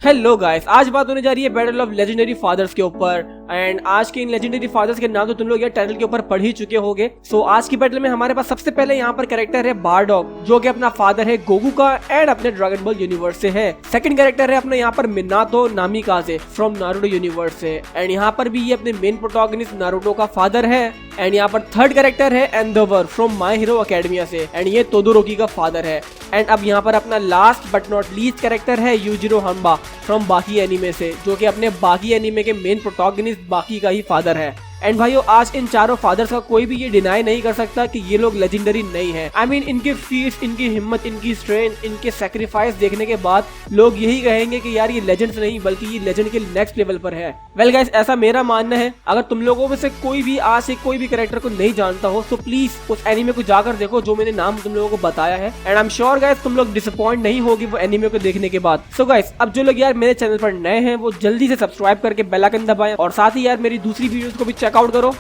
Hello guys, आज बात होने जा रही है बैटल ऑफ लेजेंडरी फादर्स के ऊपर। एंड आज के इन लेजेंडरी फादर्स के नाम तो तुम लोग यार टाइटल के ऊपर पढ़ ही चुके होगे। सो आज की बैटल में हमारे पास सबसे पहले यहाँ पर कैरेक्टर है बारडॉग, जो कि अपना फादर है गोकू का एंड अपने ड्रैगन बॉल यूनिवर्स से है। सेकंड कैरेक्टर है अपने यहाँ पर मिनातो नामिकाजे फ्रॉम नारुतो यूनिवर्स से। एंड यहाँ पर भी ये अपने मेन प्रोटोगनिस्ट नारुतो का फादर है। एंड यहाँ पर थर्ड कैरेक्टर है Endeavour from my hero academia से। एंड ये तोदोरोकी का फादर है। एंड अब यहाँ पर अपना last but not least character है यूजिरो हम्बा फ्रॉम बाकी एनिमे से, जो कि अपने बाकी एनिमे के मेन प्रोटोगनिस्ट बाकी का ही फादर है। एंड भाइयों, आज इन चारों फादर्स का कोई भी ये डिनाई नहीं कर सकता कि ये लोग लेजेंडरी नहीं है। आई मीन इनके फीट्स, इनकी हिम्मत, इनकी स्ट्रेंथ, इनके सैक्रिफाइस देखने के बाद लोग यही कहेंगे कि यार ये लेजेंड्स नहीं बल्कि ये लेजेंड के नेक्स्ट लेवल पर है। वेल गाइस, ऐसा मेरा मानना है। अगर तुम लोगों में से कोई भी आज से कोई भी कैरेक्टर को नहीं जानता हो तो प्लीज उस एनिमे को जाकर देखो जो मैंने नाम तुम लोगों को बताया है। And I am sure guys तुम लोग डिसअपॉइंट नहीं होगी वो एनिमे को देखने के बाद। सो गाइस, अब जो लोग यार मेरे चैनल पर नए हैं वो जल्दी से सब्सक्राइब करके बेल आइकन दबाएं और साथ ही यार मेरी दूसरी वीडियोस को भी चेकआउट करो।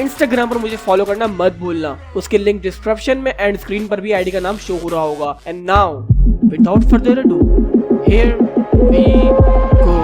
इंस्टाग्राम पर मुझे फॉलो करना मत भूलना, उसके लिंक डिस्क्रिप्शन में एंड स्क्रीन पर भी आईडी का नाम शो हो रहा होगा। And now without further ado, here we go.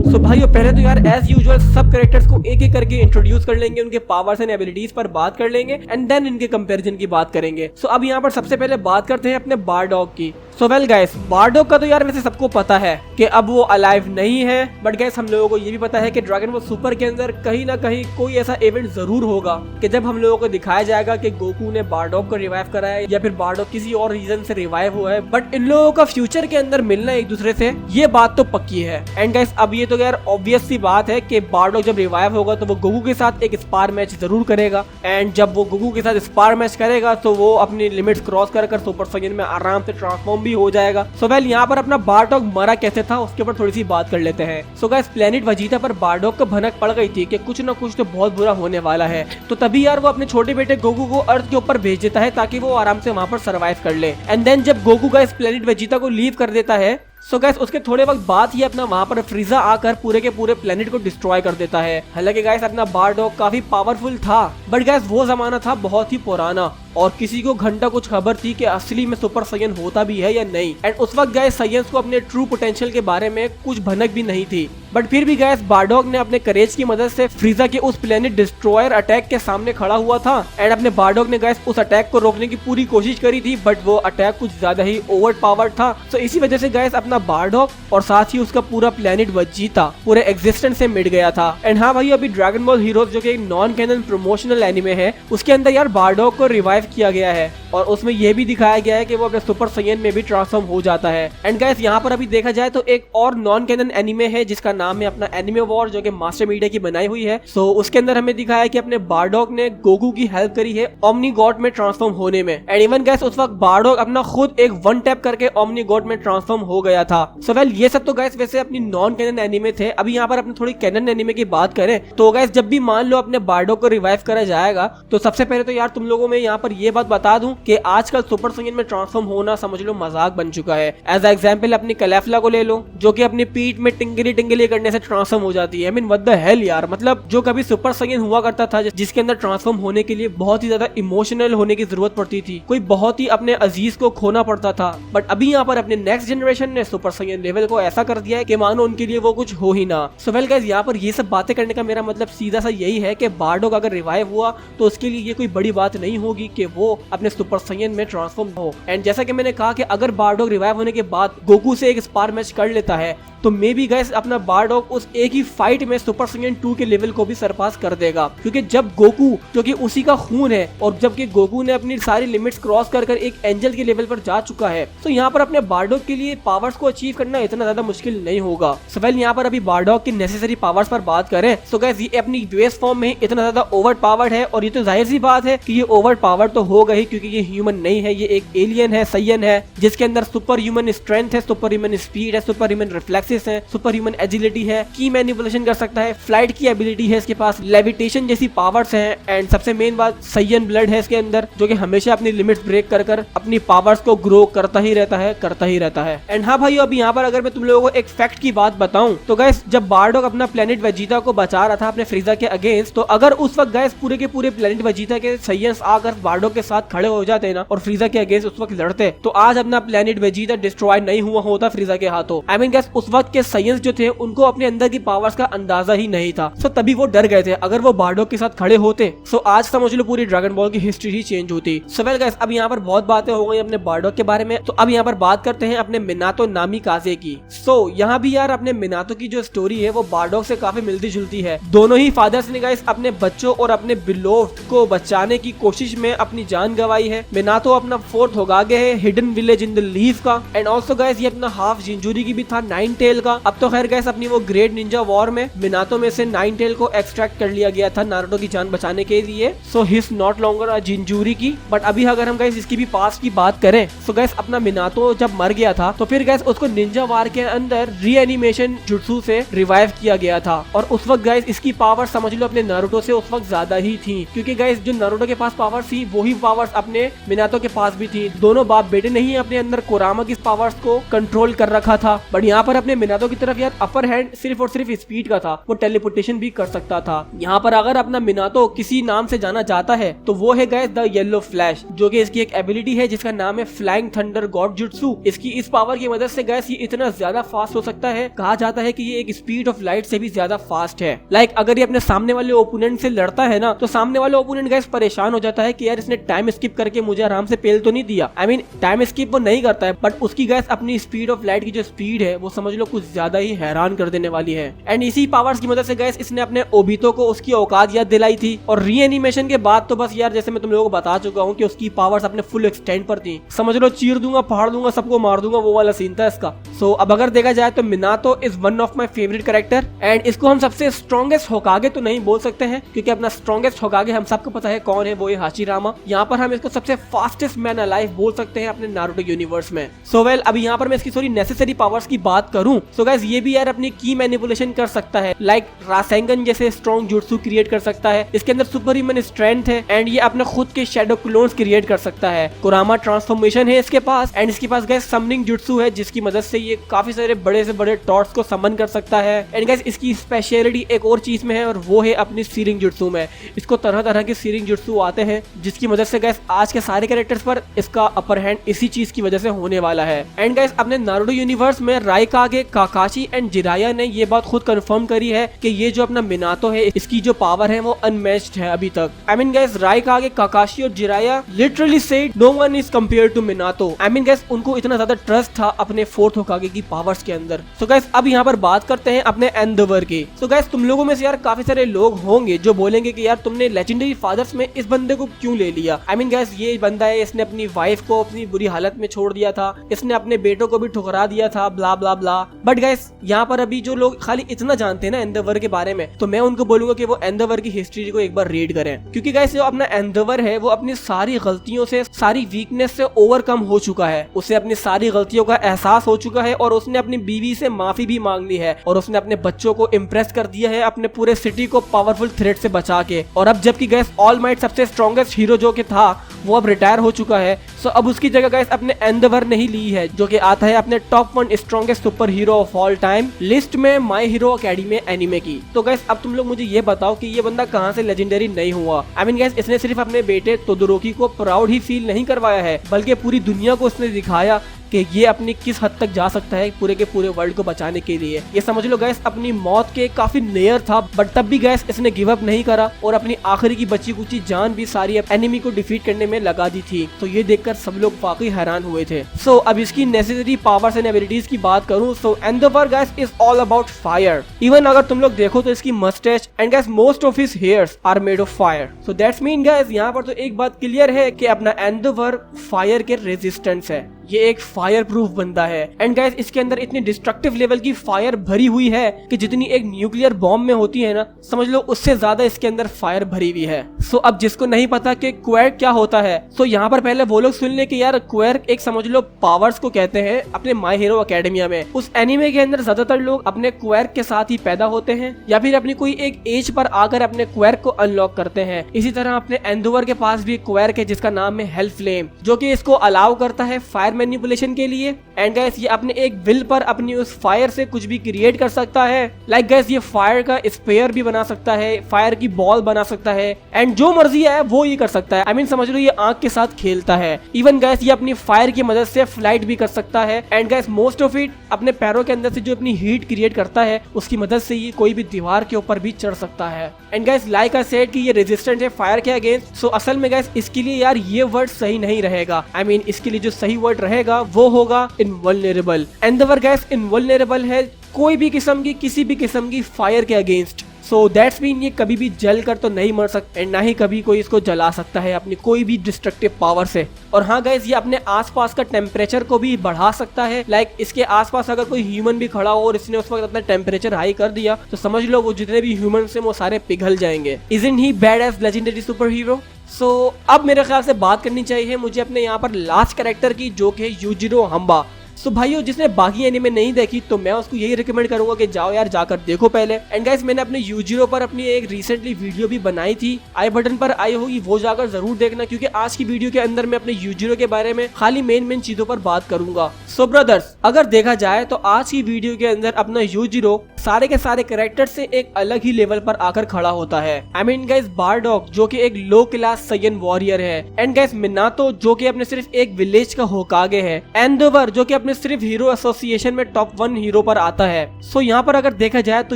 So भाइयों, पहले तो यार एज यूजुअल सब कैरेक्टर्स को एक एक करके इंट्रोड्यूस कर लेंगे, उनके पावर्स एंड एबिलिटीज पर बात कर लेंगे एंड देन इनके कंपैरिजन की बात करेंगे। सो अब यहाँ पर सबसे पहले बात करते हैं अपने बारडॉग की। सो वेल गाइस, बारडॉग का तो यार वैसे सबको पता है कि अब वो अलाइव नहीं है, बट गाइस हम लोगों को ये भी पता है कि ड्रैगन बॉल सुपर के अंदर कहीं ना कहीं कोई ऐसा इवेंट जरूर होगा कि जब हम लोगों को दिखाया जाएगा कि गोकू ने बारडॉग को रिवाइव करा है या फिर बारडॉग किसी और रीजन से रिवाइव हुआ है। बट इन लोगों का फ्यूचर के अंदर मिलना एक दूसरे से, ये बात तो पक्की है। एंड गाइस, अब ये तो यार ऑब्वियस सी बात है कि बारडॉग जब रिवाइव होगा तो वो गोकू के साथ एक स्पार मैच जरूर करेगा। एंड जब वो गोकू के साथ स्पार मैच करेगा तो वो अपनी लिमिट्स क्रॉस कर सुपर साइयन में आराम से ट्रांसफॉर्म भी हो जाएगा। सो वेल, यहाँ पर अपना बारडॉग मरा कैसे था उसके ऊपर थोड़ी सी बात कर लेते हैं। सो गाइस, प्लेनेट वजीता पर बारडॉग को भनक पड़ गई थी कि कुछ ना कुछ तो बहुत बुरा होने वाला है। तो तभी यार वो अपने छोटे बेटे गोकू को अर्थ के ऊपर भेज देता है ताकि वो आराम से वहाँ पर सर्वाइव कर ले। एंड देन जब गोकू गाइस प्लेनेट वजीता को लीव कर देता है, सो गाइस उसके थोड़े वक्त बाद ही अपना वहाँ पर फ्रीजा आकर पूरे के पूरे प्लेनेट को डिस्ट्रॉय कर देता है। हालांकि गाइस अपना बारडॉग काफी पावरफुल था, बट गाइस वो जमाना था बहुत ही पुराना और किसी को घंटा कुछ खबर थी कि असली में सुपर साइयन होता भी है या नहीं। एंड उस वक्त गाइस साइयंस को अपने ट्रू पोटेंशियल के बारे में कुछ भनक भी नहीं थी। बट फिर भी गाइस बारडॉग ने अपने करेज की मदद से फ्रीजा के उस प्लेनेट डिस्ट्रॉयर अटैक के सामने खड़ा हुआ था। एंड अपने बारडॉग ने गाइस उस अटैक को रोकने की पूरी कोशिश करी थी, बट वो अटैक कुछ ज्यादा ही ओवर पावर्ड था। तो इसी वजह से गाइस अपना बारडॉग और साथ ही उसका पूरा प्लेनेट वजीता पूरे एग्जिस्टेंस से मिट गया था। एंड हाँ भाई, अभी ड्रैगन बॉल हीरोज जो कि एक नॉन कैनन प्रमोशनल एनिमे है, उसके अंदर यार बारडॉग को रिवाइव किया गया है और उसमें यह भी दिखाया गया है कि वो अपने सुपर साइयन में भी ट्रांसफॉर्म हो जाता है। एंड गाइस यहाँ पर अभी देखा जाए तो एक और नॉन कैनन एनिमे है जिसका नाम है अपना एनिमे वॉर, जो कि मास्टर मीडिया की बनाई हुई है। सो उसके अंदर हमें दिखाया है कि अपने बारडॉग ने गोकू की हेल्प करी है ओमनी गॉड में ट्रांसफॉर्म होने में। एंड इवन गाइस उस वक्त बारडॉग अपना खुद एक वन टैप करके ओमनी गॉड में ट्रांसफॉर्म हो गया था। सो वेल, ये सब तो गाइस वैसे अपनी नॉन कैनन एनिमे थे। अभी यहाँ पर अपने थोड़ी कैनन एनिमे की बात करें तो गाइस जब भी मान लो अपने बारडॉग को रिवाइव करा जाएगा तो सबसे पहले तो यार तुम लोगों में यहाँ पर ये बात बता दूं कि आजकल सुपर साइयन में ट्रांसफॉर्म होना समझ लो मजाक बन चुका है। एज एग्जांपल अपनी कलेफ्ला को ले लो, जो कि अपनी पीठ में टिंगली टिंगली करने से ट्रांसफॉर्म हो जाती है। I mean what the hell यार, मतलब जो कभी सुपर साइयन हुआ करता था जिसके अंदर ट्रांसफॉर्म होने के लिए बहुत ही ज्यादा इमोशनल होने की जरूरत पड़ती थी, कोई बहुत ही अपने अजीज को खोना पड़ता था। बट अभी यहाँ पर अपने नेक्स्ट जनरेशन ने सुपर साइयन लेवल को ऐसा कर दिया है कि मानो उनके लिए वो कुछ हो ही ना। सो वेल गाइस, यहाँ पर ये सब बातें करने का मेरा मतलब सीधा सा यही है कि बारडॉग अगर रिवाइव हुआ तो उसके लिए ये कोई बड़ी बात नहीं होगी कि वो अपने सुपर साइयन में ट्रांसफॉर्म हो। एंड जैसा कि मैंने कहा कि अगर बारडॉग रिवाइव होने के बाद गोकू से एक स्पार मैच कर लेता है तो मे बी गाइस अपना बारडॉग उस एक ही फाइट में सुपर साइयन 2 के लेवल को भी सरपास कर देगा। क्योंकि जब गोकू, जो कि उसी का खून है, और जबकि गोकू ने अपनी सारी लिमिट्स क्रॉस कर एक एंजल के लेवल पर जा चुका है, तो यहाँ पर अपने बारडॉग के लिए पावर्स को अचीव करना इतना ज्यादा मुश्किल नहीं होगा। सो वेल, यहाँ पर अभी बारडॉग की नेसेसरी पावर्स पर बात करें तो गाइस ये अपनी बेस फॉर्म में इतना ज्यादा ओवर पावर्ड है और ये तो जाहिर सी बात है कि ये ओवर पावर्ड तो होगा ही, क्योंकि ये ह्यूमन नहीं है, ये एक एलियन है, साइयन है, जिसके अंदर सुपर ह्यूमन स्ट्रेंथ है, सुपर ह्यूमन स्पीड है, सुपर ह्यूमन रिफ्लेक्सेस है, सुपर ह्यूमन एजिलिटी है, की मैनिपुलेशन कर सकता है, फ्लाइट की एबिलिटी है इसके पास, लेविटेशन जैसी पावर्स हैं, एंड सबसे मेन बात साइयन ब्लड है इसके अंदर, जो कि हमेशा अपनी लिमिट्स ब्रेक कर अपनी पावर्स को ग्रो करता ही रहता है। एंड हाँ भाई, अब यहाँ पर अगर मैं तुम लोगों को एक फैक्ट की बात बताऊं तो गाइस, जब बारडॉक अपना प्लेनेट वेजिटा को बचा रहा था अपने फ्रीजा के अगेंस्ट, तो अगर उस वक्त गाइस पूरे के पूरे प्लेनेट वेजिटा के साइयंस आकर बारडॉक के साथ खड़े हो जाते ना और फ्रीजा के अगेंस्ट उस वक्त लड़ते, तो आज अपना प्लेनेट वेजिटा डिस्ट्रॉय नहीं हुआ होता फ्रीजा के हाथों। आई मीन गाइस, उस वक्त के साइयंस जो थे उनको अपने अंदर की पावर्स का अंदाजा ही नहीं था, सो तभी वो डर गए थे। अगर वो बारडॉक के साथ खड़े होते सो आज समझ लो पूरी ड्रैगन बॉल की हिस्ट्री ही चेंज होती। सो वेल गाइस, अब यहाँ पर बहुत बातें हो गई अपने बारडॉक के बारे में, तो अब यहाँ पर बात करते हैं अपने मिनातो नामिकाजे की। सो यहाँ भी यार अपने मिनातो की जो स्टोरी है वो बारडॉक से काफी मिलती जुलती है। दोनों ही फादर्स ने गाइस अपने बच्चों और अपने बिलोव्ड को बचाने की कोशिश में अपनी जान गंवाई है। मिनातो अपना फोर्थ होगागे है, hidden village in the leaf का, एंड ऑल्सो गाइस ये अपना हाफ जिंजूरी की भी था, नाइन टेल का। अब तो खैर गाइस अपनी वो ग्रेट निंजा वॉर में मिनातो में से नाइन टेल को एक्सट्रैक्ट कर लिया गया था नारुतो की जान बचाने के लिए, so he is not longer a injury की। बट अभी अगर हम गाइस इसकी भी पास्ट की बात करें तो गाइस अपना मिनातो जब मर गया था तो फिर गाइस उसको निंजा वार के अंदर रीएनिमेशन जुत्सु से रिवाइव किया गया था, और उस वक्त गाइस इसकी पावर समझ लो अपने नारुतो से उस वक्त ज्यादा ही थी, क्योंकि गाइस जो नारुतो के पास पावर थी वही पावर्स अपने मिनातो के पास भी थी। दोनों बाप बेटे ने ही अपने अंदर कोरामा की पावर्स को कंट्रोल कर रखा था। बट यहाँ पर अपने मिनातो की तरफ यार अपर हैंड सिर्फ और सिर्फ स्पीड का था, वो टेलीपोर्टेशन भी कर सकता था। यहाँ पर अगर अपना मिनातो किसी नाम से जाना जाता है तो वो है गाइस द येलो फ्लैश, जो कि इसकी एक एबिलिटी है जिसका नाम है फ्लाइंग थंडर गॉड जुत्सु। इसकी इस पावर की मदद से गाइस ये इतना ज्यादा फास्ट हो सकता है, कहा जाता है कि ये एक स्पीड ऑफ लाइट से भी ज्यादा फास्ट है। लाइक अगर ये अपने सामने वाले ओपोनेंट से लड़ता है ना, तो सामने वाला ओपोनेंट गाइस परेशान हो जाता है कि यार इसने टाइम स्किप करके मुझे आराम से पेल तो नहीं दिया। आई मीन टाइम स्किप वो नहीं करता है, बट उसकी गाइस अपनी स्पीड ऑफ लाइट की जो स्पीड है वो समझ लो कुछ ज्यादा ही हैरान कर देने वाली है। एंड इसी पावर्स की मदद से गाइस इसने अपने ओबितो को उसकी औकात याद दिलाई थी, और रीएनिमेशन के बाद तो बस यार जैसे मैं तुम लोगों को बता चुका हूँ कि उसकी पावर्स अपने फुल एक्सटेंड पर थी, समझ लो चीर दूंगा, फाड़ दूंगा, सबको मार दूंगा, वो वाला सीन था इसका। सो अब अगर देखा जाए तो Minato is one of my favourite character, and इसको हम सबसे स्ट्रॉन्गेस्ट होकागे तो नहीं बोल सकते हैं, क्योंकि अपना स्ट्रॉन्गेस्ट होकागे हम सबको पता है कौन है, वो है हाशिरामा। यहाँ पर हम इसको सबसे फास्टेस्ट मैन अलाइव बोल सकते हैं अपने नारुतो यूनिवर्स में। सो वेल, अब यहाँ पर मैं इसकी थोड़ी नेसेसरी पावर्स की बात करूं तो गाइस ये भी यार अपनी की मैनिपुलेशन कर सकता है, लाइक रासेंगन जैसे स्ट्रॉन्ग जुत्सु क्रिएट कर सकता है। इसके अंदर सुपर ह्यूमन स्ट्रेंथ है, एंड ये अपने खुद के शैडो क्लोन्स क्रिएट कर सकता है। कुरामा ट्रांसफॉर्मेशन है इसके पास, एंड इसके पास गाइस समनिंग जुत्सु है, जिसकी मदद से ये काफी सारे बड़े से बड़े टॉर्च को समन कर सकता है। एंड गाइस इसकी स्पेशलिटी एक और चीज में है, और वो है अपनी सीरिंग जुत्सु में। इसको तरह तरह के सीरिंग जुत्सु आते हैं, जिसकी मदद से गाइस आज के सारे कैरेक्टर्स पर इसका अपर हैंड इसी चीज की वजह से होने वाला है। एंड गाइस अपने नारुतो यूनिवर्स में राइकागे, काकाशी एंड जिराया ने ये बात खुद कंफर्म करी है कि ये जो अपना मिनातो है इसकी जो पावर है वो अनमैच्ड है अभी तक। आई मीन गाइस राइकागे, काकाशी और Jiraiya literally said no one is compared to Minato. I mean guys उनको इतना ज्यादा ट्रस्ट था अपने फोर्थ होकागे की पावर्स के अंदर। सो गाइस अब यहाँ पर बात करते हैं अपने एंडेवर की। सो गाइस तुम लोगों में से यार काफी सारे लोग होंगे जो बोलेंगे कि यार तुमने लेजेंडरी फादर्स में इस बंदे को क्यों ले लिया। आई मीन गाइस ये बंदा है, इसने अपनी वाइफ को अपनी बुरी हालत में छोड़ दिया था, इसने अपने बेटों को भी ठुकरा दिया था, ब्ला ब्ला ब्ला। बट गाइस यहाँ पर अभी जो लोग खाली इतना जानते हैं ना एंडेवर के बारे में, तो मैं उनको बोलूंगा कि वो एंडेवर की हिस्ट्री को एक बार रीड करें, क्योंकि गाइस जो अपना एंडेवर है वो अपनी सारी गलतियों से, सारी वीकनेस से ओवरकम हो चुका है। उसे अपनी सारी गलतियों का एहसास हो चुका है, और उसने अपनी बीवी से माफी भी मांग ली है, और उसने अपने बच्चों को इम्प्रेस कर दिया है अपने पूरे सिटी को पावरफुल थ्रेट से बचा के। और अब जबकि गाइस ऑल माइट सबसे स्ट्रॉन्गेस्ट हीरो जो कि था वो अब रिटायर हो चुका है, सो अब उसकी जगह गाइस अपने एंडेवर ने ही ली है, जो कि आता है अपने top 1 strongest super hero of all time list में माय हीरो अकेडमी एनिमे की। तो गाइस अब तुम लोग मुझे ये बताओ कि ये बंदा कहां से लेजेंडरी नहीं हुआ। आई मीन गाइस इसने सिर्फ अपने बेटे तोदोरोकी को प्राउड ही फील नहीं करवाया है, बल्कि पूरी दुनिया को उसने दिखाया कि ये अपनी किस हद तक जा सकता है पूरे के पूरे वर्ल्ड को बचाने के लिए। ये समझ लो गाइस अपनी मौत के काफी नियर था, बट तब भी गाइस इसने गिव अप नहीं करा, और अपनी आखिरी की बची कुची जान भी सारी एनिमी को डिफीट करने में लगा दी थी। तो ये देखकर सब लोग वाकई हैरान हुए थे। सो अब इसकी नेसेसरी पावर्स एंड एबिलिटीज की बात करूं, so Endeavor guys is all about fire. Even अगर तुम लोग देखो तो इसकी moustache and guys most of his hairs are made of fire. So that's mean guys यहाँ पर तो एक बात क्लियर है कि अपना एंडेवर फायर के रेजिस्टेंस है। ये एक फायर प्रूफ बंदा है। एंड गाइस इसके अंदर इतनी डिस्ट्रक्टिव लेवल की फायर भरी हुई है कि जितनी एक न्यूक्लियर बॉम्ब में होती है ना, समझ लो उससे ज्यादा इसके अंदर फायर भरी हुई है। सो अब जिसको नहीं पता कि क्वेर्क क्या होता है, तो यहाँ पर पहले वो लोग सुन ले कि यार क्वेर्क एक समझ लो पावर्स को कहते हैं अपने माय हीरो एकेडमिया में। उस एनिमे के अंदर ज्यादातर लोग अपने क्वेर्क के साथ ही पैदा होते हैं या फिर अपनी कोई एक एज पर आकर अपने क्वेर्क को अनलॉक करते हैं। इसी तरह अपने एंडोवर के पास भी क्वेर्क है जिसका नाम है हेल फ्लेम, जो कि इसको अलाउ करता है फायर मैनिपुलेशन के लिए। एंड गाइस ये अपने एक विल पर अपनी उस फायर से कुछ भी क्रिएट कर सकता है। लाइक गाइस ये फायर का स्पेयर भी बना सकता है, फायर की बॉल बना सकता है, एंड जो मर्जी है वो ये कर सकता है। आई मीन समझ लो ये आंख के साथ खेलता है। इवन गाइस ये अपनी फायर की मदद से फ्लाइट भी कर सकता है। And guys most of it अपने पैरों के अंदर से जो अपनी हीट क्रिएट करता है उसकी मदद से ये कोई भी दीवार के ऊपर भी चढ़ सकता है। And guys like I said कि ये रेजिस्टेंट है फायर के अगेंस्ट। सो असल में गाइस इसके लिए यार ये वर्ड सही नहीं रहेगा। आई मीन इसके लिए जो सही वर्ड रहेगा वो होगा इनवल्नरेबल। एंडोवर गाइस इनवल्नरेबल है कोई भी किस्म की किसी भी किस्म की फायर के अगेंस्ट। सो दैट्स मीन ये कभी भी जल कर तो नहीं मर सकता एंड ना ही कभी कोई इसको जला सकता है अपनी कोई भी डिस्ट्रक्टिव पावर से। और हाँ गाइस ये अपने आसपास का टेम्परेचर को भी बढ़ा सकता है। लाइक इसके आसपास अगर कोई ह्यूमन भी खड़ा हो और इसने उस वक्त अपना टेम्परेचर हाई कर दिया तो समझ लो वो जितने भी ह्यूमन हैं वो सारे पिघल जाएंगे। Isn't he bad as legendary superhero? So अब मेरे ख्याल से बात करनी चाहिए मुझे अपने यहाँ पर लास्ट कैरेक्टर की, जो कि यूजिरो हम्बा। सो भाइयों जिसने बाकी एनिमे नहीं देखी तो मैं उसको यही रिकमेंड करूंगा कि जाओ यार जाकर देखो पहले। एंड गाइस मैंने अपने यूजिरो पर अपनी एक रिसेंटली वीडियो भी बनाई थी, आई बटन पर आई होगी, वो जाकर जरूर देखना, क्योंकि आज की वीडियो के अंदर मैं अपने यूजिरो के बारे में खाली मेन चीजों पर बात करूंगा। सो ब्रदर्स अगर देखा जाए तो आज की वीडियो के अंदर अपना यूजिरो सारे के सारे कैरेक्टर से एक अलग ही लेवल पर आकर खड़ा होता है। आई मीन गाइस बारडॉग जो कि एक लो क्लास साइयन वॉरियर है, एंड गाइस मिनातो जो कि अपने सिर्फ एक विलेज का होकागे है, एंडोवर जो कि अपने सिर्फ हीरो एसोसिएशन में टॉप 1 हीरो पर आता है। सो यहाँ पर अगर देखा जाए तो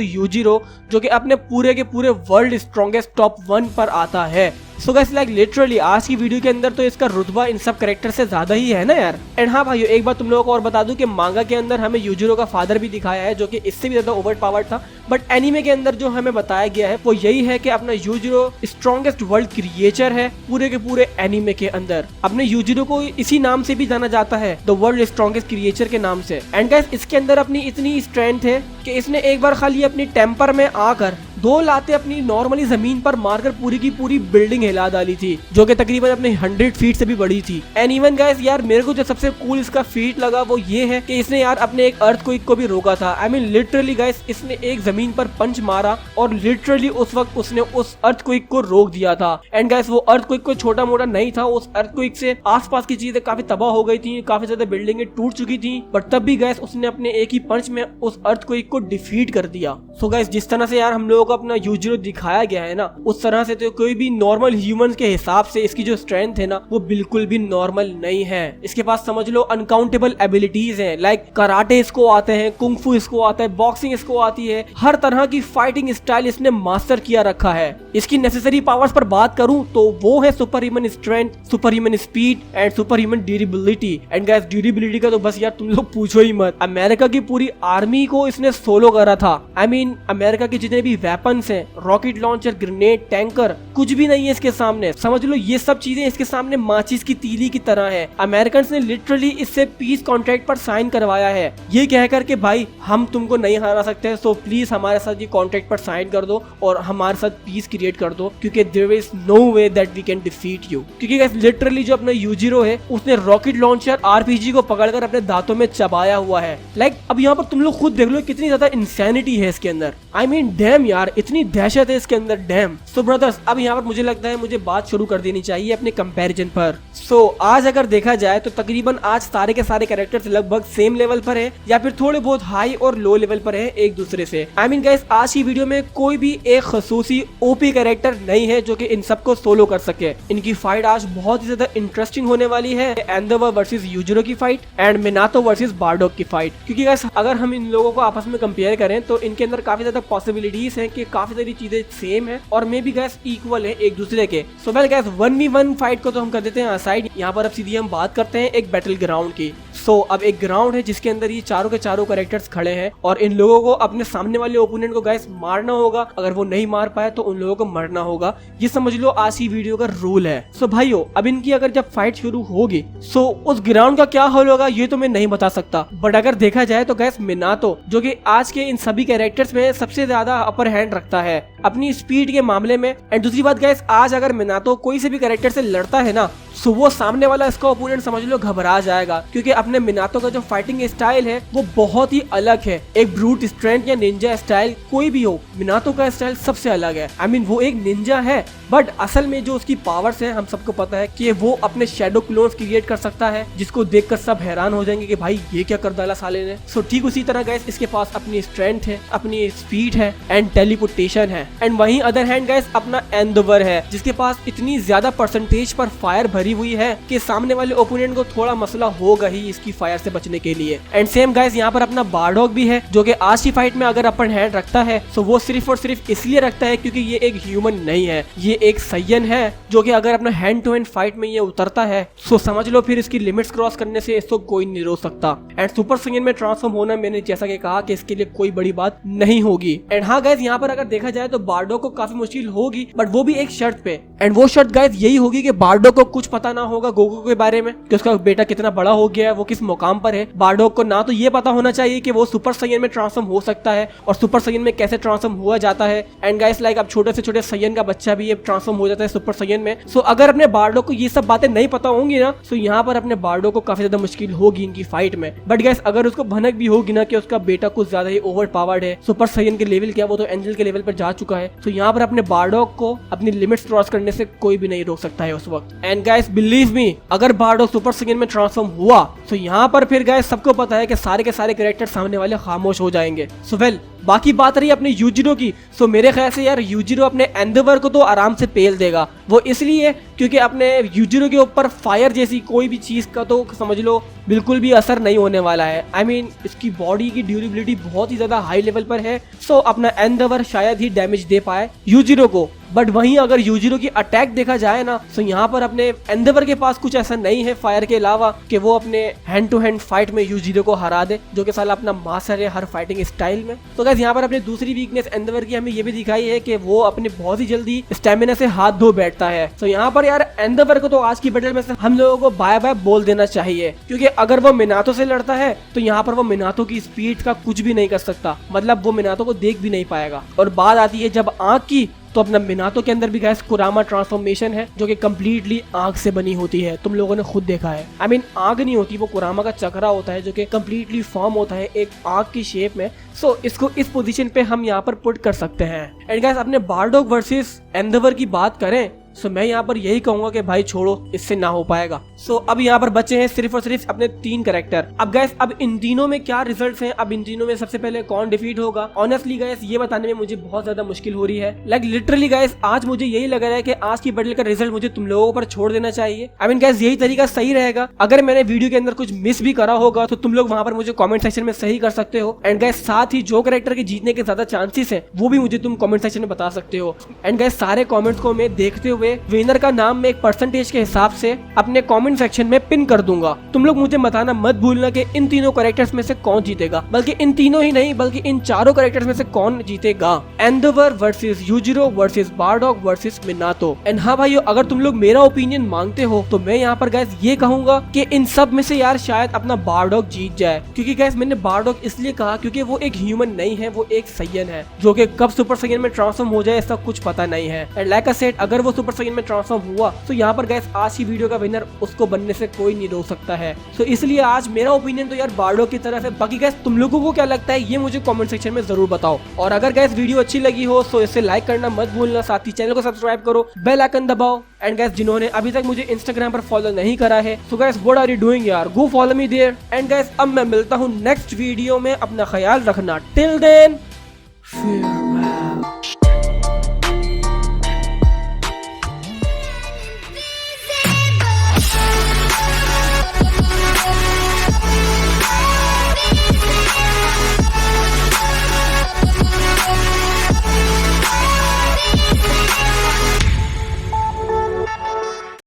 यूजिरो जो कि अपने पूरे के पूरे वर्ल्ड स्ट्रॉन्गेस्ट टॉप 1 पर आता है। सो गाइस लाइक लिटरली आज की वीडियो के अंदर तो इसका रुतबा इन सब कैरेक्टर से ज्यादा ही है ना यार। एंड हाँ भाइयों एक बार तुम लोगों को और बता दूं कि मांगा के अंदर हमें यूजिरो का फादर भी दिखाया है जो कि इससे भी ज्यादा ओवर पावर्ड था, बट एनीमे के अंदर जो हमें बताया गया है वो यही है कि अपना यूजिरो स्ट्रॉन्गेस्ट वर्ल्ड क्रिएचर है पूरे के पूरे एनीमे के अंदर। अपने यूजिरो को इसी नाम से भी जाना जाता है, द वर्ल्ड स्ट्रॉन्गेस्ट क्रिएचर के नाम से। एंड गाइस इसके अंदर अपनी इतनी स्ट्रेंथ है कि इसने एक बार खाली अपनी टेम्पर में आकर 2 लाते अपनी नॉर्मली जमीन पर मारकर पूरी की पूरी बिल्डिंग हिला डाली थी, जो कि तकरीबन अपने 100 फीट से भी बड़ी थी। एंड इवन गाइस यार मेरे को जो सबसे कूल इसका फीट लगा वो ये है कि इसने यार अपने एक अर्थक्वेक को भी रोका था। आई मीन लिटरली गाइस इसने एक जमीन पर पंच मारा और लिटरली उस वक्त उसने उस अर्थक्वेक को रोक दिया था। एंड गाइस वो अर्थक्वेक को छोटा मोटा नहीं था, उस अर्थक्वेक से आसपास की चीजें काफी तबाह हो गई थी, काफी ज्यादा बिल्डिंगें टूट चुकी थी, बट तब भी गाइस उसने अपने एक ही पंच में उस अर्थक्वेक को डिफीट कर दिया। सो गाइस जिस तरह से यार हम लोगों को अपना यूजिरो दिखाया गया है ना, उस तरह से तो कोई भी नॉर्मल ह्यूमन के हिसाब से इसकी जो स्ट्रेंथ है ना वो बिल्कुल भी नॉर्मल नहीं है। इसके पास समझ लो अनकाउंटेबल एबिलिटीज हैं, लाइक कराटे इसको आते हैं, कुंग-फू इसको आता है, बॉक्सिंग इसको आती है, हर तरह की फाइटिंग स्टाइल इसने मास्टर किया रखा है। इसकी नेसेसरी पावर्स पर बात करूं तो वो है super human strength, super human speed and super human durability. And guys durability का तो बस यार तुम लोग पूछो ही मत, अमेरिका की पूरी आर्मी को इसने सोलो करा था। आई मीन अमेरिका के जितने भी वेपन्स हैं, रॉकेट लॉन्चर, ग्रेनेड, टैंकर, कुछ भी नहीं है इसके सामने। समझ लो ये सब चीजें इसके सामने माचिस की तीली की तरह है। अमेरिकन ने लिटरली इससे पीस कॉन्ट्रैक्ट पर साइन करवाया है, ये कहकर के भाई हम तुमको नहीं हरा सकते, सो प्लीज हमारे साथ ये कॉन्ट्रैक्ट पर साइन कर दो और हमारे साथ पीस क्रिएट कर दो, क्योंकि there is no way that we can defeat you. क्योंकि गाइस लिटरली जो अपना यूजिरो है उसने रॉकेट लॉन्चर आरपीजी को पकड़कर अपने दांतों में चबाया हुआ है। लाइक अब यहाँ पर तुम लोग खुद देख लो कितनी ज्यादा इंसैनिटी है इसके अंदर। आई मीन डैम यार इतनी दहशत है इसके अंदर, डैम। सो ब्रदर्स अब यहाँ पर मुझे लगता है मुझे बात शुरू कर देनी चाहिए अपने कंपैरिजन पर। सो आज अगर देखा जाए तो तकरीबन आज सारे के सारे कैरेक्टर्स लगभग सेम लेवल पर है या फिर थोड़े बहुत हाई और लो लेवल पर है एक दूसरे से। आई मीन गाइस आज की वीडियो में कोई भी एक खसूसी ओपी कैरेक्टर नहीं है जो कि इन सबको सोलो कर सके। इनकी फाइट आज बहुत ही ज्यादा इंटरेस्टिंग होने वाली है, एंडोवर वर्सेस यूजिरो की फाइट एंड मिनातो वर्सेस बारडॉग की फाइट। क्योंकि गाइस अगर हम इन लोगों को आपस में कंपेयर करें तो इनके अंदर काफी ज्यादा पॉसिबिलिटीज हैं के काफी सारी चीजें सेम है और मे बी गैस इक्वल है एक दूसरे के। So well gas 1v1 fight को तो हम कर देते हैं साइड। यहाँ पर अब सीधी हम बात करते हैं एक बैटल ग्राउंड की। सो अब एक ग्राउंड है जिसके अंदर ये चारों के चारों कैरेक्टर्स खड़े हैं और इन लोगों को अपने सामने वाले ओपोनेंट को गैस मारना होगा। अगर वो नहीं मार पाए तो उन लोगों को मरना होगा। ये समझ लो आज की वीडियो का रूल है। सो भाइयों अब इनकी अगर जब फाइट शुरू होगी सो उस ग्राउंड का क्या हाल होगा ये तो मैं नहीं बता सकता, बट अगर देखा जाए तो गैस मिनातो जो कि आज के इन सभी कैरेक्टर्स में सबसे ज्यादा अपर हैंड रखता है अपनी स्पीड के मामले में। एंड दूसरी बात गैस आज अगर मिनातो कोई से भी कैरेक्टर से लड़ता है ना सो वो सामने वाला इसका ओपोनेंट समझ लो घबरा जाएगा, क्योंकि अपने मिनातो का जो फाइटिंग स्टाइल है वो बहुत ही अलग है। एक ब्रूट स्ट्रेंथ या निंजा स्टाइल कोई भी हो, मिनातो का स्टाइल सबसे अलग है। आई मीन वो एक निंजा है बट असल में जो उसकी पावर्स है हम सबको पता है कि वो अपने शेडो क्लोन्स क्रिएट कर सकता है जिसको देखकर सब हैरान हो जाएंगे कि भाई ये क्या कर डाला साले ने। सो ठीक उसी तरह गैस इसके पास अपनी स्ट्रेंथ है, अपनी स्पीड है एंड टेलीपोर्टेशन है। एंड वहीं अदर हैंड गैस अपना एंडोवर है जिसके पास इतनी ज्यादा परसेंटेज पर फायर भरी हुई है कि सामने वाले ओपोनेंट को थोड़ा मसला होगा ही इसकी फायर से बचने के लिए। एंड सेम गाइस यहाँ पर अपना बारडॉग भी है जो कि आज की फाइट में अगर अपन हैंड रखता है तो वो सिर्फ और सिर्फ इसलिए रखता है क्योंकि ये एक ह्यूमन नहीं है, ये एक सय्यन है जो कि अगर अपना हैंड टू हैंड फाइट में ये उतरता है तो समझ लो फिर इसकी लिमिट्स क्रॉस करने से इसको कोई नहीं रोक सकता। एंड सुपर सय्यन में ट्रांसफॉर्म होना मैंने जैसा कि कहा कि इसके लिए कोई बड़ी बात नहीं होगी। एंड हाँ गाइस यहाँ पर अगर देखा जाए तो बारडॉग को काफी मुश्किल होगी बट वो भी एक शर्त पे। एंड वो शर्त गाइस यही होगी कि बारडॉग को कुछ पता ना होगा गोकू के बारे में कि उसका बेटा कितना बड़ा हो गया है, वो किस मुकाम पर है। बारडॉग को ना तो ये पता होना चाहिए कि वो सुपर सय्यन में ट्रांसफॉर्म हो सकता है और सुपर सय्यन में कैसे ट्रांसफॉर्म हुआ जाता है। एंड गाइस लाइक अब छोटे से छोटे सय्यन का बच्चा भी ये ट्रांसफॉर्म हो जाता है सुपर सय्यन में। सो अगर अपने बारडॉग को ये सब बातें नहीं पता होंगी ना तो यहाँ पर अपने बारडॉग को काफी ज्यादा मुश्किल होगी इनकी फाइट में। बट गाइस अगर उसको भनक भी होगी ना कि उसका बेटा कुछ ज्यादा ही ओवर पावर्ड है, सुपर सय्यन के लेवल क्या वो तो एंजल के लेवल पर जा चुका है, तो यहाँ पर अपने बारडॉग को अपनी लिमिट्स क्रॉस करने से कोई भी नहीं रोक सकता है उस वक्त। एंड गाइस बिलीव मी अगर बारडॉग सुपर सय्यन में ट्रांसफॉर्म हुआ तो यहाँ पर फिर गाइस सबको पता है कि सारे के सारे कैरेक्टर सामने वाले खामोश हो जाएंगे। सो वेल बाकी बात रही अपने यूजिरो की। सो मेरे ख्याल से यार यूजिरो अपने एंडेवर को तो आराम से पेल देगा, वो इसलिए क्योंकि अपने यूजिरो के ऊपर फायर जैसी कोई भी चीज का तो समझ लो बिल्कुल भी असर नहीं होने वाला है। आई मीन इसकी बॉडी की ड्यूरेबिलिटी बहुत ही ज्यादा हाई लेवल पर है। सो अपना एंडेवर शायद ही डैमेज दे पाए यूजिरो को। बट वहीं अगर यूजिरो की अटैक देखा जाए ना तो यहाँ पर अपने एंडेवर के पास कुछ ऐसा नहीं है फायर के अलावा कि वो अपने हैंड टू हैंड फाइट में यूजिरो को हरा दे, जो कि साला अपना मास्टर है हर फाइटिंग स्टाइल में। तो गाइस यहाँ पर अपनी दूसरी वीकनेस एंडेवर की हमें ये भी दिखाई है कि वो अपने बहुत ही जल्दी स्टेमिना से हाथ धो बैठता है। तो यहाँ पर यार एंडेवर को तो आज की बैटल में से हम लोगों को बाय बाय बोल देना चाहिए, क्योंकि अगर वो मिनातो से लड़ता है तो यहाँ पर वो मिनातो की स्पीड का कुछ भी नहीं कर सकता, मतलब वो मिनातो को देख भी नहीं पाएगा। और बात आती है जब आंख की तो अपना मिनातो के अंदर भी गैस कुरामा ट्रांसफॉर्मेशन है जो कि कम्प्लीटली आग से बनी होती है, तुम लोगों ने खुद देखा है। आई मीन आग नहीं होती, वो कुरामा का चक्रा होता है जो कि कम्प्लीटली फॉर्म होता है एक आग की शेप में। सो इसको इस पोजीशन पे हम यहाँ पर पुट कर सकते हैं। एंड गैस अपने बारडॉग वर्सेस एंडेवर की बात करें सो मैं यहाँ पर यही कहूंगा कि भाई छोड़ो, इससे ना हो पाएगा। सो अब यहाँ पर बचे हैं सिर्फ और सिर्फ अपने 3 कैरेक्टर। अब गैस अब इन तीनों में क्या रिजल्ट्स हैं, अब इन तीनों में सबसे पहले कौन डिफीट होगा, ऑनेस्टली गैस ये बताने में मुझे बहुत ज्यादा मुश्किल हो रही है। लाइक लिटरली गैस आज मुझे यही लग रहा है कि आज की बैटल का रिजल्ट मुझे तुम लोगों पर छोड़ देना चाहिए। आई मीन गैस यही तरीका सही रहेगा। अगर मैंने वीडियो के अंदर कुछ मिस भी करा होगा तो तुम लोग वहां पर मुझे कॉमेंट सेक्शन में सही कर सकते हो। एंड गैस साथ ही जो कैरेक्टर के जीतने के ज्यादा चांसेस है वो भी मुझे तुम कॉमेंट सेक्शन में बता सकते हो। एंड गैस सारे कॉमेंट्स को मैं देखते हुए विनर का नाम मैं एक परसेंटेज के हिसाब से अपने कमेंट सेक्शन में पिन कर दूंगा। तुम लोग मुझे बताना मत भूलना कि इन तीनों कैरेक्टर्स में से कौन जीतेगा, बल्कि इन तीनों ही नहीं बल्कि इन चारों कैरेक्टर्स में से कौन जीतेगा। Endeavor versus Yujiro versus Bardock versus Minato. And हाँ भाइयों अगर तुम लोग मेरा ओपिनियन मांगते हो तो मैं यहाँ पर गैस ये कहूंगा कि इन सब में से यार शायद अपना बारडॉग जीत जाए, क्योंकि गैस मैंने बारडॉग इसलिए कहा क्योंकि वो एक ह्यूमन नहीं है, वो एक सय्यन है जो कि कब सुपर सय्यन में ट्रांसफॉर्म हो जाए इसका कुछ पता नहीं है। एंड लाइक आई सेड अगर वो सुपर सय्यन में ट्रांसफॉर्म हुआ तो यहाँ पर गैस आज की वीडियो का विनर उसको बनने से कोई नहीं रोक सकता है। तो इसलिए आज मेरा ओपिनियन तो यार बारडॉग की तरफ है। बाकी गैस तुम लोगों को क्या लगता है ये मुझे कमेंट सेक्शन में जरूर बताओ। और अगर गैस वीडियो अच्छी लगी हो तो इसे लाइक करना मत भूलना, साथ ही चैनल को सब्सक्राइब करो, बेल आइकन दबाओ। एंड गैस जिन्होंने अभी तक मुझे इंस्टाग्राम पर फॉलो नहीं करा है so guys what are you doing यार, go follow me there. And guys अब मैं मिलता हूँ नेक्स्ट वीडियो में, अपना ख्याल रखना। Till then